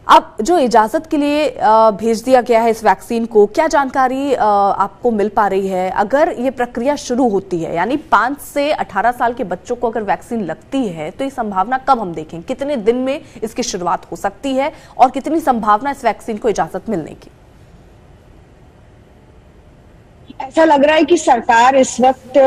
अब जो इजाजत के लिए भेज दिया गया है इस वैक्सीन को, क्या जानकारी आपको मिल पा रही है? अगर ये प्रक्रिया शुरू होती है, यानी 5 से 18 साल के बच्चों को अगर वैक्सीन लगती है, तो ये संभावना कब हम देखें? कितने दिन में इसकी शुरुआत हो सकती है और कितनी संभावना इस वैक्सीन को इजाजत मिलने की? ऐसा लग रहा है कि सरकार इस वक्त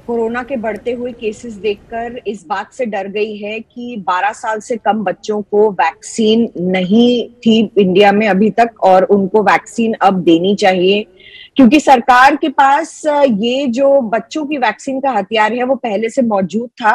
कोरोना के बढ़ते हुए केसेस देखकर इस बात से डर गई है कि 12 साल से कम बच्चों को वैक्सीन नहीं थी इंडिया में अभी तक, और उनको वैक्सीन अब देनी चाहिए, क्योंकि सरकार के पास ये जो बच्चों की वैक्सीन का हथियार है वो पहले से मौजूद था।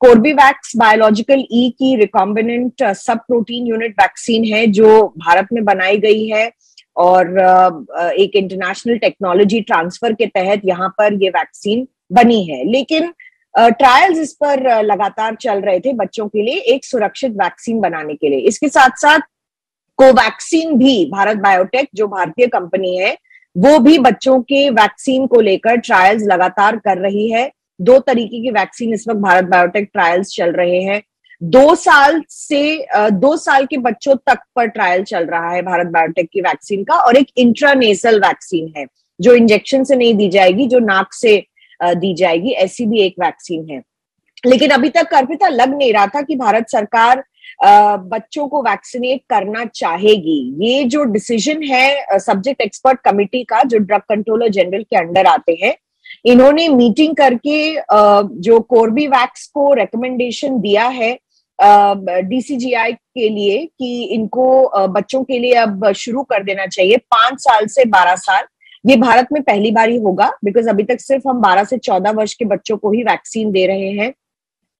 कोर्बेवैक्स बायोलॉजिकल ई की रिकॉम्बिनेंट सब प्रोटीन यूनिट वैक्सीन है जो भारत में बनाई गई है, और एक इंटरनेशनल टेक्नोलॉजी ट्रांसफर के तहत यहाँ पर ये वैक्सीन बनी है। लेकिन ट्रायल्स इस पर लगातार चल रहे थे बच्चों के लिए एक सुरक्षित वैक्सीन बनाने के लिए। इसके साथ साथ कोवैक्सीन भी, भारत बायोटेक जो भारतीय कंपनी है, वो भी बच्चों के वैक्सीन को लेकर ट्रायल्स लगातार कर रही है। 2 तरीके की वैक्सीन इस वक्त भारत बायोटेक ट्रायल्स चल रहे हैं। 2 साल से 2 साल के बच्चों तक पर ट्रायल चल रहा है भारत बायोटेक की वैक्सीन का, और एक इंट्रानेसल वैक्सीन है जो इंजेक्शन से नहीं दी जाएगी, जो नाक से दी जाएगी, ऐसी भी एक वैक्सीन है। लेकिन अभी तक अर्पिता लग नहीं रहा था कि भारत सरकार बच्चों को वैक्सीनेट करना चाहेगी। ये जो डिसीजन है सब्जेक्ट एक्सपर्ट कमिटी का, जो ड्रग कंट्रोलर जनरल के अंडर आते हैं, इन्होंने मीटिंग करके जो कोर्बेवैक्स को रिकमेंडेशन दिया है डीसीजीआई के लिए कि इनको बच्चों के लिए अब शुरू कर देना चाहिए 5 साल से 12 साल। ये भारत में पहली बार ही होगा, बिकॉज अभी तक सिर्फ हम 12 से 14 वर्ष के बच्चों को ही वैक्सीन दे रहे हैं,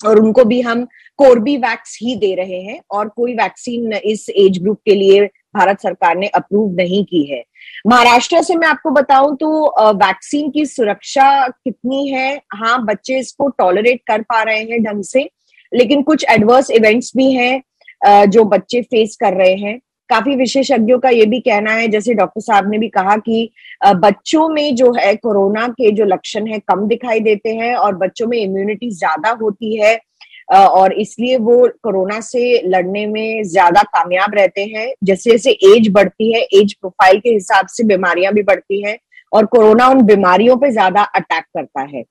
और उनको भी हम कोर्बेवैक्स ही दे रहे हैं, और कोई वैक्सीन इस एज ग्रुप के लिए भारत सरकार ने अप्रूव नहीं की है। महाराष्ट्र से मैं आपको बताऊं तो वैक्सीन की सुरक्षा कितनी है, हाँ बच्चे इसको टॉलरेट कर पा रहे हैं ढंग से, लेकिन कुछ एडवर्स इवेंट्स भी हैं जो बच्चे फेस कर रहे हैं। काफी विशेषज्ञों का ये भी कहना है, जैसे डॉक्टर साहब ने भी कहा कि बच्चों में जो है कोरोना के जो लक्षण है कम दिखाई देते हैं, और बच्चों में इम्यूनिटी ज्यादा होती है, और इसलिए वो कोरोना से लड़ने में ज्यादा कामयाब रहते हैं। जैसे जैसे एज बढ़ती है, एज प्रोफाइल के हिसाब से बीमारियां भी बढ़ती हैं, और कोरोना उन बीमारियों पे ज्यादा अटैक करता है।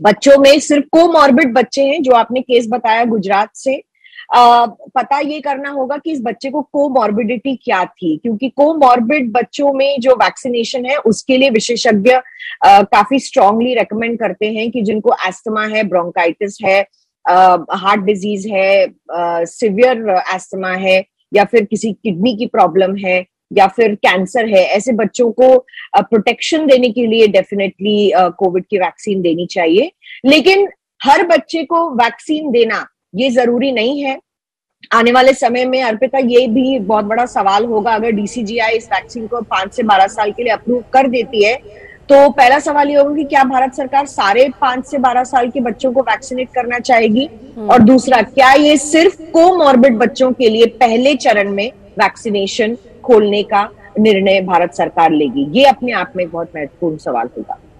बच्चों में सिर्फ कोमॉर्बिड बच्चे हैं, जो आपने केस बताया गुजरात से, पता ये करना होगा कि इस बच्चे को कोमॉर्बिडिटी क्या थी, क्योंकि कोमॉर्बिड बच्चों में जो वैक्सीनेशन है उसके लिए विशेषज्ञ काफी स्ट्रांगली रेकमेंड करते हैं कि जिनको एस्थमा है, ब्रोंकाइटिस है, हार्ट डिजीज है, सिवियर एस्थमा है, या फिर किसी किडनी की प्रॉब्लम है, या फिर कैंसर है, ऐसे बच्चों को प्रोटेक्शन देने के लिए डेफिनेटली कोविड की वैक्सीन देनी चाहिए। लेकिन हर बच्चे को वैक्सीन देना ये जरूरी नहीं है। आने वाले समय में अर्पिता ये भी बहुत बड़ा सवाल होगा, अगर डीसीजीआई इस वैक्सीन को 5 से 12 साल के लिए अप्रूव कर देती है, तो पहला सवाल ये होगा कि क्या भारत सरकार सारे 5 से 12 साल के बच्चों को वैक्सीनेट करना चाहेगी, और दूसरा, क्या ये सिर्फ कोमॉर्बिड बच्चों के लिए पहले चरण में वैक्सीनेशन खोलने का निर्णय भारत सरकार लेगी? ये अपने आप में बहुत महत्वपूर्ण सवाल होगा।